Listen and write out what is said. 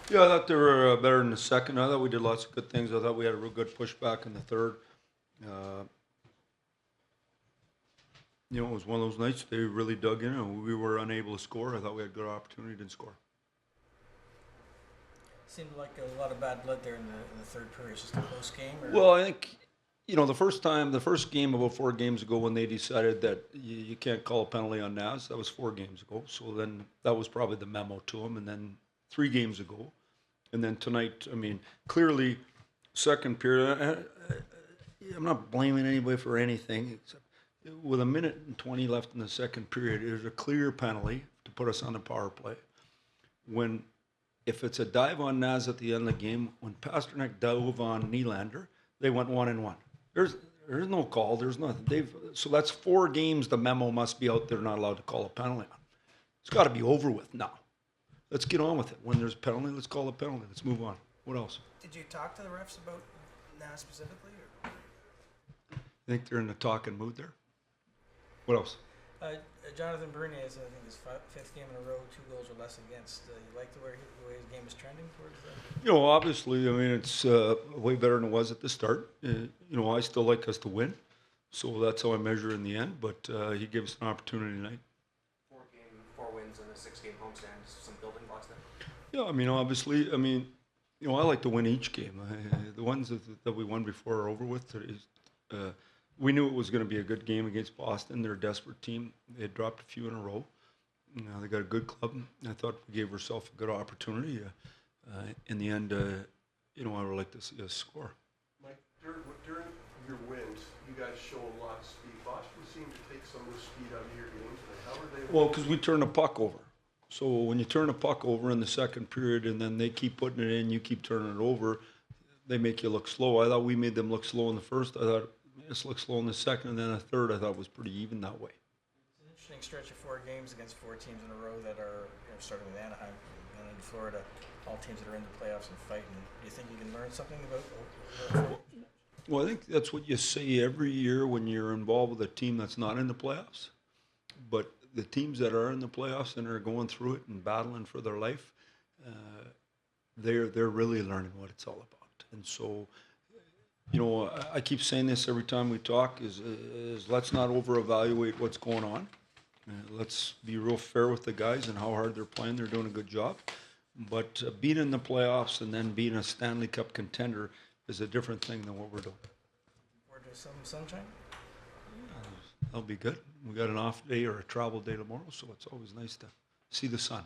Yeah, I thought they were better in the second. I thought we did lots of good things. I thought we had a real good pushback in the third. Uh, it was one of those nights they really dug in and we were unable to score. I thought we had good opportunity, didn't score. Seemed like a lot of bad blood there in the third period. It's just a close game, or Well, I think, the first game about 4 games ago when they decided that you can't call a penalty on Naz, that was 4 games ago. So then that was probably the memo to him. And then 3 games ago. And then tonight, I mean, clearly, second period, I'm not blaming anybody for anything, except with 1:20 left in the second period, there's a clear penalty to put us on the power play. When, if it's a dive on Naz at the end of the game, when Pasternak dove on Nylander, they went 1-1. There's no call. There's nothing. So that's 4 games. The memo must be out there. Not allowed to call a penalty on. It's got to be over with now. Let's get on with it. When there's a penalty, let's call a penalty. Let's move on. What else? did you talk to the refs about Nas specifically? Or? I think they're in the talking mood there. What else? Jonathan Bernier is, I think, his fifth game in a row, 2 goals or less against. You like the way his game is trending towards that? Obviously, I mean, it's way better than it was at the start. I still like us to win. So that's how I measure in the end. But he gave us an opportunity tonight. 4 wins and a 6-game homestand. Some building blocks there. Yeah, I mean, obviously, I like to win each game. The ones that we won before are over with. We knew it was going to be a good game against Boston. They're a desperate team. They had dropped a few in a row. They got a good club. I thought we gave ourselves a good opportunity. In the end, I would like to see us score. Mike, during your wins, you guys show a lot of speed. Boston seemed to take some of the speed out of your games. How are they? Well, because we turn the puck over. So when you turn the puck over in the second period and then they keep putting it in, you keep turning it over, they make you look slow. I thought we made them look slow in the first. I thought it looked slow in the second, and then the third I thought was pretty even that way. It's an interesting stretch of 4 games against 4 teams in a row that are, starting with Anaheim and in Florida, all teams that are in the playoffs and fighting. Do you think you can learn something about? Well, I think that's what you say every year when you're involved with a team that's not in the playoffs. But the teams that are in the playoffs and are going through it and battling for their life, they're really learning what it's all about. And so, I keep saying this every time we talk: is let's not over-evaluate what's going on. Let's be real fair with the guys and how hard they're playing. They're doing a good job. But being in the playoffs and then being a Stanley Cup contender is a different thing than what we're doing. Or just some sunshine? That'll be good. We got an off day or a travel day tomorrow, so it's always nice to see the sun.